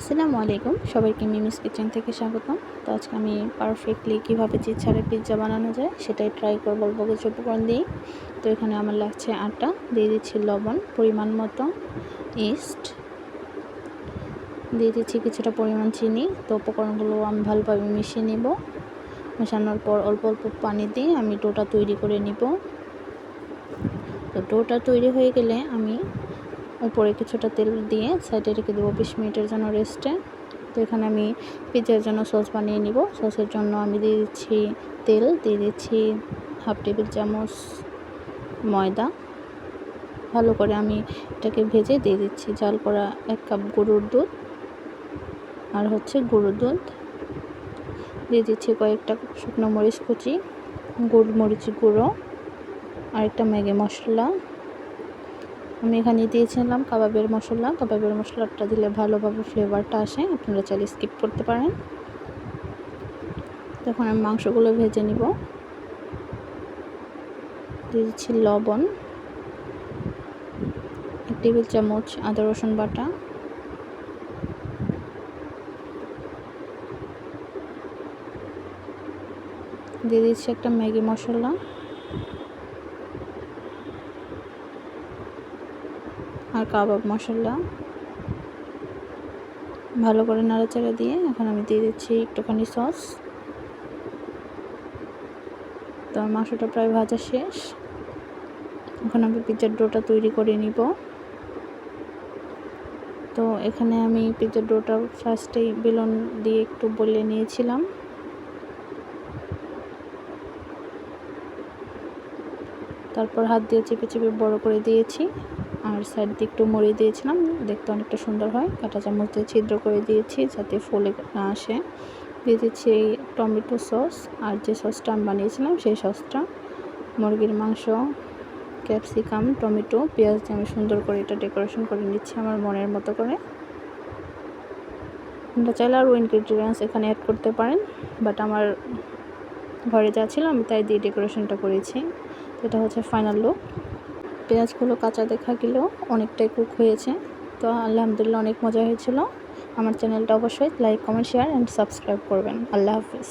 আসসালামু আলাইকুম, সবাইকে মিমিস কিচেন থেকে স্বাগতম। তো আজকে আমি পারফেক্টলি কীভাবে চিজ ছাড়া পিৎজা বানানো যায় সেটাই ট্রাই করব অল্প কিছু উপকরণ দিয়েই। তো এখানে আমার লাগছে আটা, দিয়ে দিচ্ছি লবণ পরিমাণ মতো, ইস্ট, দিয়ে দিচ্ছি কিছুটা পরিমাণ চিনি। তো উপকরণগুলো আমি ভালোভাবে মিশিয়ে নিব। মেশানোর পর অল্প অল্প পানি দিয়ে আমি ডোটা তৈরি করে নিব। তো ডোটা তৈরি হয়ে গেলে আমি উপরে কিছুটা তেল দিয়ে সাইডে রেখে দেবো 20 মিনিটের জন্য রেস্টে। তো এখানে আমি পিৎজার জন্য সস বানিয়ে নিব। সসের জন্য আমি দিয়ে দিচ্ছি তেল, দিয়ে দিচ্ছি হাফ টেবিল চামচ ময়দা। ভালো করে আমি এটাকে ভেজে দিয়ে দিচ্ছি জাল করা 1 কাপ গরুর দুধ, আর হচ্ছে গরুর দুধ দিয়ে দিচ্ছি কয়েকটা শুকনো মরিচ কুচি, গোলমরিচ গুঁড়ো, আর একটা ম্যাগি মশলা। আমি এখানে দিয়েছিলাম কাবাবের মশলা। কাবাবের মশলাটা দিলে ভালোভাবে ফ্লেভারটা আসে, আপনারা চাইলে স্কিপ করতে পারেন। তখন আমি মাংসগুলো ভেজে নিব। দিয়ে দিচ্ছি লবণ, 1 টেবিল চামচ আদা রসুন বাটা, দিয়ে দিচ্ছি একটা ম্যাগি মশলা, আর কাবাব মশলা। ভালো করে নাড়াচাড়া দিয়ে এখন আমি দিয়ে দিচ্ছি একটুখানি সস। তো মাংসটা প্রায় ভাজা শেষ। এখন আমি পিৎজার ডোটা তৈরি করে নিব। তো এখানে আমি পিৎজার ডোটা ফার্স্টেই বেলন দিয়ে একটু বলে নিয়েছিলাম। তারপর হাত দিয়ে চেপে চেপে বড় করে দিয়েছি, আর সাইড দিয়ে একটু মুড়িয়ে দিয়েছিলাম, দেখতে অনেকটা সুন্দর হয়। কাঁটা চামচ দিয়ে ছিদ্র করে দিয়েছি যাতে ফুলে না আসে। দিয়ে দিচ্ছি এই টমেটো সস, আর যে সসটা আমি বানিয়েছিলাম সেই সসটা। মুরগির মাংস, ক্যাপসিকাম, টমেটো, পেঁয়াজ দিয়ে আমি সুন্দর করে এটা ডেকোরেশন করে নিচ্ছি আমার মনের মতো করে। আপনারা চাইলে আরও ইনগ্রিডিয়েন্টস এখানে অ্যাড করতে পারেন, বাট আমার ঘরে যা ছিল আমি তাই দিয়ে ডেকোরেশনটা করেছি। এটা হচ্ছে ফাইনাল লুক। পেঁয়াজগুলো কাঁচা দেখা গেলেও অনেকটাই কুক হয়েছে। তো আলহামদুলিল্লাহ অনেক মজা হয়েছিল। আমার চ্যানেলটা অবশ্যই like, comment, share and subscribe করবেন। আল্লাহ হাফিজ।